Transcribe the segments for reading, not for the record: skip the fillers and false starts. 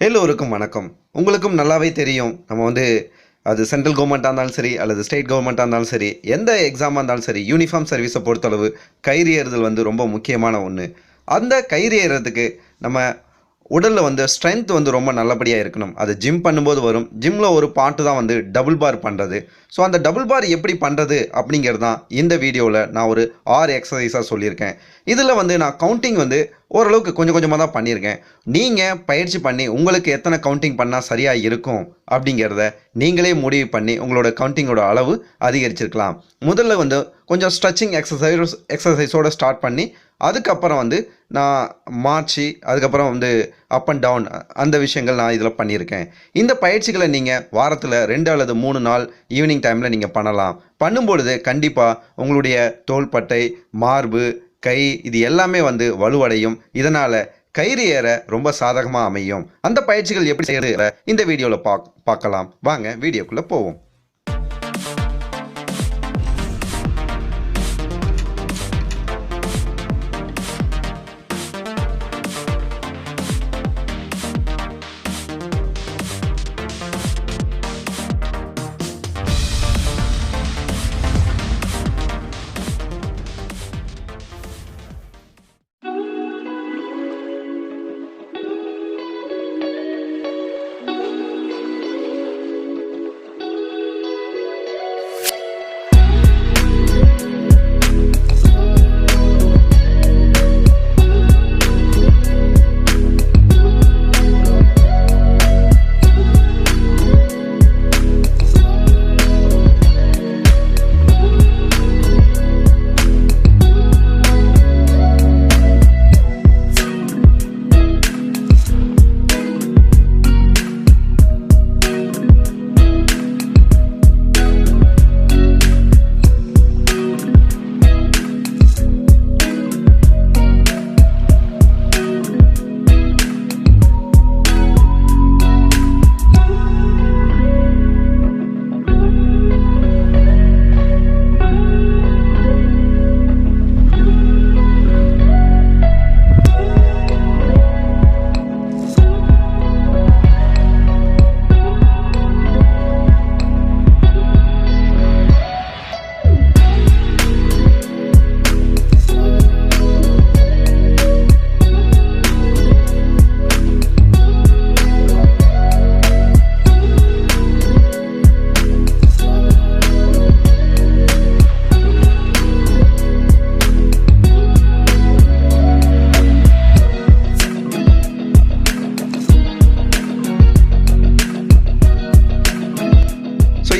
எல்லோருக்கும் வணக்கம். உங்களுக்கும் நல்லாவே தெரியும். நம்ம அது சென்ட்ரல் கவர்மெண்ட்டா இருந்தாலும் சரி, அல்லது ஸ்டேட் கவர்மெண்ட்டா இருந்தாலும் சரி, எந்த எக்ஸாமா இருந்தாலும் சரி, யூனிஃபார்ம் சர்வீஸை பொறுத்தளவு கயிறு ஏறுதல் ரொம்ப முக்கியமான ஒன்று. அந்த கயிறு ஏறுறதுக்கு நம்ம உடலில் ஸ்ட்ரென்த் ரொம்ப நல்லபடியாக இருக்கணும். அது ஜிம் பண்ணும்போது வரும். ஜிம்மில் ஒரு பாட்டு தான் டபுள் பார் பண்ணுறது. ஸோ அந்த டபுள் பார் எப்படி பண்ணுறது அப்படிங்கிறது தான் இந்த வீடியோவில் நான் ஒரு 6 எக்ஸசைஸாக சொல்லியிருக்கேன். இதில் நான் கவுண்டிங் ஓரளவுக்கு கொஞ்சம் கொஞ்சமாக தான் பண்ணியிருக்கேன். நீங்கள் பயிற்சி பண்ணி உங்களுக்கு எத்தனை கவுண்டிங் பண்ணால் சரியாக இருக்கும் அப்படிங்கிறத நீங்களே முடிவு பண்ணி உங்களோட கவுண்டிங்கோட அளவு அதிகரிச்சிருக்கலாம். முதல்ல கொஞ்சம் ஸ்ட்ரெச்சிங் எக்ஸசைஸோடு ஸ்டார்ட் பண்ணி அதுக்கப்புறம் நான் மார்ச்சி அதுக்கப்புறம் அப் அண்ட் டவுன் அந்த விஷயங்கள் நான் இதில் பண்ணியிருக்கேன். இந்த பயிற்சிகளை நீங்கள் வாரத்தில் 2 அல்லது 3 நாள் ஈவினிங் டைமில் நீங்கள் பண்ணலாம். பண்ணும்பொழுது கண்டிப்பாக உங்களுடைய தோள்பட்டை, மார்பு, கை இது எல்லாமே வலுவடையும். இதனால் கயிறு ஏற ரொம்ப சாதகமாக அமையும். அந்த பயிற்சிகள் எப்படி செய்யறது இந்த வீடியோவில் பார்க்கலாம். வாங்க வீடியோக்குள்ளே போவோம்.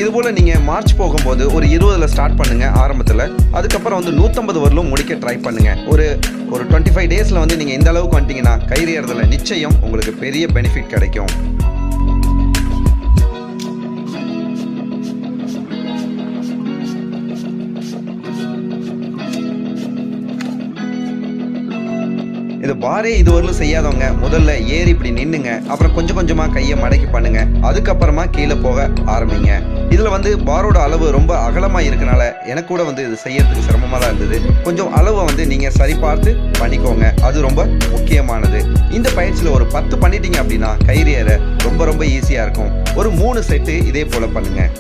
இதுபோல் நீங்கள் மார்ச் போகும்போது ஒரு 20ல் ஸ்டார்ட் பண்ணுங்கள் ஆரம்பத்தில். அதுக்கப்புறம் 150 வரலும் முடிக்க ட்ரை பண்ணுங்கள். ஒரு 25 டேஸில் நீங்கள் இந்த அளவுக்கு வந்துட்டிங்கன்னா கயிறு ஏறுதல நிச்சயம் உங்களுக்கு பெரிய பெனிஃபிட் கிடைக்கும். இது பாரே இதுவரையிலும் செய்யாதவங்க முதல்ல ஏறி இப்படி நின்னுங்க. அப்புறம் கொஞ்சம் கொஞ்சமாக கையை மடக்கி பண்ணுங்க. அதுக்கப்புறமா கீழே போக ஆரம்பிங்க. இதில் பாரோட அளவு ரொம்ப அகலமாக இருக்கனால எனக்கு கூட இது செய்யறதுக்கு சிரமமாக தான் இருந்தது. கொஞ்சம் அளவை நீங்கள் சரி பார்த்து பண்ணிக்கோங்க. அது ரொம்ப முக்கியமானது. இந்த பயிற்சியில் ஒரு 10 பண்ணிட்டீங்க அப்படின்னா கயிறு ஏற ரொம்ப ரொம்ப ஈஸியாக இருக்கும். ஒரு 3 செட்டு இதே போல் பண்ணுங்கள்.